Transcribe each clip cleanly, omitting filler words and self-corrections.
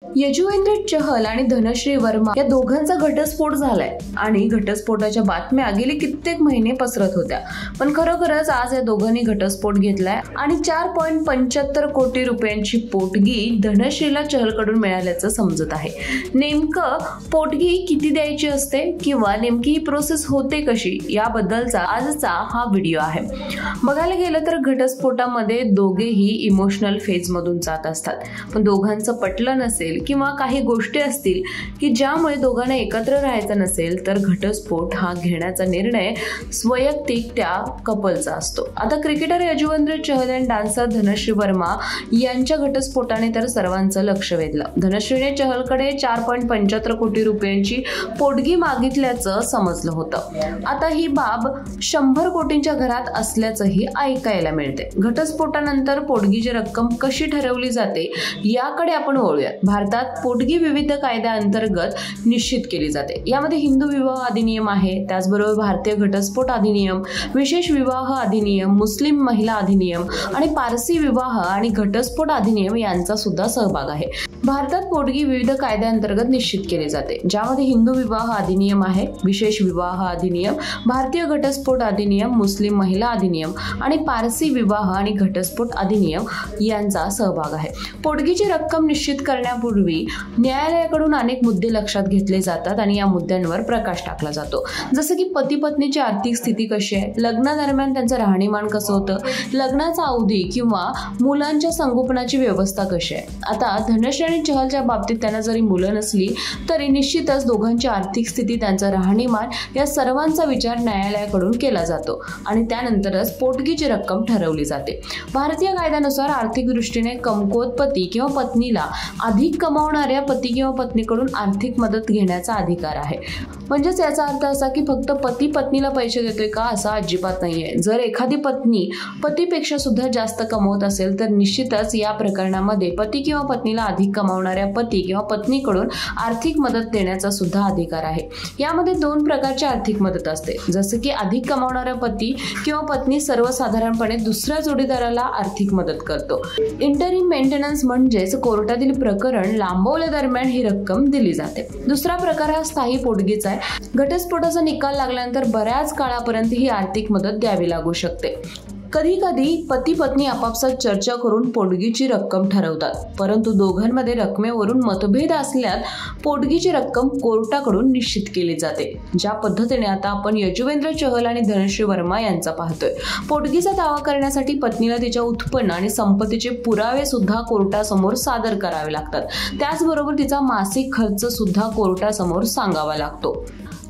यजुवेंद्र चहल आणि धनश्री वर्मा या दोघांचा घटस्फोट झालाय आणि घटस्फोटाच्या बातम्या गेली कित्येक महिने पसरत होत्या, पण खरोखरच आज या दोघांनी घटस्फोट घेतलाय आणि 4.75 कोटी रुपयांची पोटगी धनश्रीला चहलकडून मिळाल्याचं समजत आहे। नेमकं पोटगी किती द्यायची असते किंवा नेमकी ही प्रोसेस होते कशी याबद्दलचा आजचा हा व्हिडिओ आहे। बघायला गेलं तर घटस्फोटामध्ये दोघेही इमोशनल फेज मधून जात असतात, पण दोघांचं पटलं नसेल किंवा काही गोष्टी असतील की ज्यामुळे दोघांना एकत्र राहायचं नसेल तर घटस्फोट हा घेण्याचा निर्णय वैयक्तिक त्या कपलचा असतो। आता क्रिकेटर यजुवेंद्र चहल आणि डान्सर धनश्री वर्मा यांच्या घटस्फोटाने तर सर्वांचं लक्ष वेधलं। धनश्रीने चहलकडे 4.75 कोटी रुपयांची पोटगी मागितल्याचं समजलं होतं। आता ही बाब 100 कोटींच्या घरात असल्याचंही ऐकायला मिळते। घटस्फोटानंतर पोटगीची रक्कम कशी ठरवली जाते याकडे आपण वळूयात। भारतात पोटगी विविध कायद्याअंतर्गत निश्चित केली जाते। यामध्ये हिंदू विवाह अधिनियम आहे, त्याचबरोबर भारतीय घटस्फोट अधिनियम, विशेष विवाह अधिनियम, मुस्लिम महिला अधिनियम आणि पारसी विवाह आणि घटस्फोट अधिनियम यांचा सुद्धा सहभाग आहे। भारतात पोटगी विविध कायद्याअंतर्गत निश्चित केली जाते, ज्यामध्ये हिंदू विवाह अधिनियम आहे, विशेष विवाह अधिनियम, भारतीय घटस्फोट अधिनियम, मुस्लिम महिला अधिनियम आणि पारसी विवाह आणि घटस्फोट अधिनियम यांचा सहभाग आहे। पोटगीची रक्कम निश्चित करण्यापूर्वी न्यायालयाकडून अनेक मुद्दे लक्षात घेतले जातात आणि या मुद्द्यांवर प्रकाश टाकला जातो, जसं की पती पत्नीची आर्थिक स्थिती कशी आहे, लग्नादरम्यान त्यांचं राहणीमान कसं होतं, लग्नाचा अवधी किंवा मुलांच्या संगोपनाची व्यवस्था कशी आहे। आता धनश्री आणि चहलच्या बाबतीत त्यांना जरी मुलं नसली तरी निश्चितच दोघांची आर्थिक स्थिती, त्यांचं राहणीमान या सर्वांचा विचार न्यायालयाकडून केला जातो आणि त्यानंतरच पोटगीची रक्कम ठरवली जाते। भारतीय कायद्यानुसार आर्थिक दृष्टीने कमकुवत पती किंवा पत्नीला अधिक कमावणाऱ्या पती किंवा पत्नीकडून आर्थिक मदत घेण्याचा अधिकार आहे। म्हणजेच याचा अर्थ असा की फक्त पती पत्नीला पैसे देतोय का, असा अजिबात नाहीये। जर एखादी पत्नी पतीपेक्षा सुद्धा जास्त कमवत असेल तर निश्चितच या प्रकरणामध्ये पती किंवा पत्नीला अधिक कमावणाऱ्या पती किंवा पत्नीकडून आर्थिक मदत देण्याचा सुद्धा अधिकार आहे। यामध्ये 2 प्रकारची आर्थिक मदत असते, जसे की अधिक कमावणारा पती किंवा पत्नी सर्वसाधारणपणे दुसऱ्या जोडीदाराला आर्थिक मदत करतो। इंटरिम मेंटेनन्स म्हणजेच कोर्टातील प्रकरण लांबवल्यादरम्यान ही रक्कम दिली जाते। दुसरा प्रकार हा स्थायी पोटगीचा आहे। घटस्फोटाचा निकाल लागल्यानंतर बऱ्याच काळापर्यंत ही आर्थिक मदत द्यावी लागू शकते। कधी कधी पती पत्नी आपापसात चर्चा करून पोटगीची रक्कम ठरवतात, परंतु दोघांमध्ये रकमेवरून मतभेद असल्यास पोटगीची रक्कम कोर्टाकडून निश्चित केली जाते। ज्या पद्धतीने आता आपण यजुवेंद्र चहल आणि धनश्री वर्मा यांचा पाहतोय। पोटगीचा दावा करण्यासाठी पत्नीला तिच्या उत्पन्न आणि संपत्तीचे पुरावे सुद्धा कोर्टासमोर सादर करावे लागतात, त्याचबरोबर तिचा मासिक खर्च सुद्धा कोर्टासमोर सांगावा लागतो।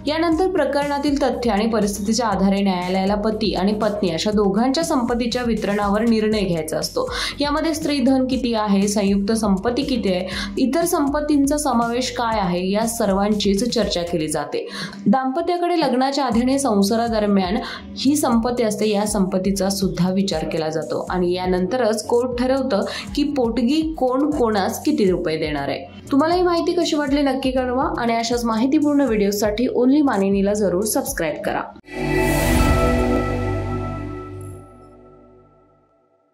यानंतर प्रकरणातील तथ्य आणि परिस्थितीच्या आधारे न्यायालयाला पती आणि पत्नी अशा दोघांच्या संपत्तीच्या वितरणावर निर्णय घ्यायचा असतो। यामध्ये स्त्री धन किती आहे, संयुक्त संपत्ती किती आहे, इतर संपत्तींचा समावेश काय आहे, या सर्वांचीच चर्चा केली जाते। दाम्पत्याकडे लग्नाच्या आधी संसारादरम्यान ही संपत्ती असते, या संपत्तीचा सुद्धा विचार केला जातो आणि यानंतरच कोर्ट ठरवतं की पोटगी कोण कोणास किती रुपये देणार आहे। तुम्हाला ही माहिती कशी वाटली नक्की कळवा आणि अशाच माहितीपूर्ण व्हिडिओसाठी ओनली मानिनीला जरूर सबस्क्राइब करा।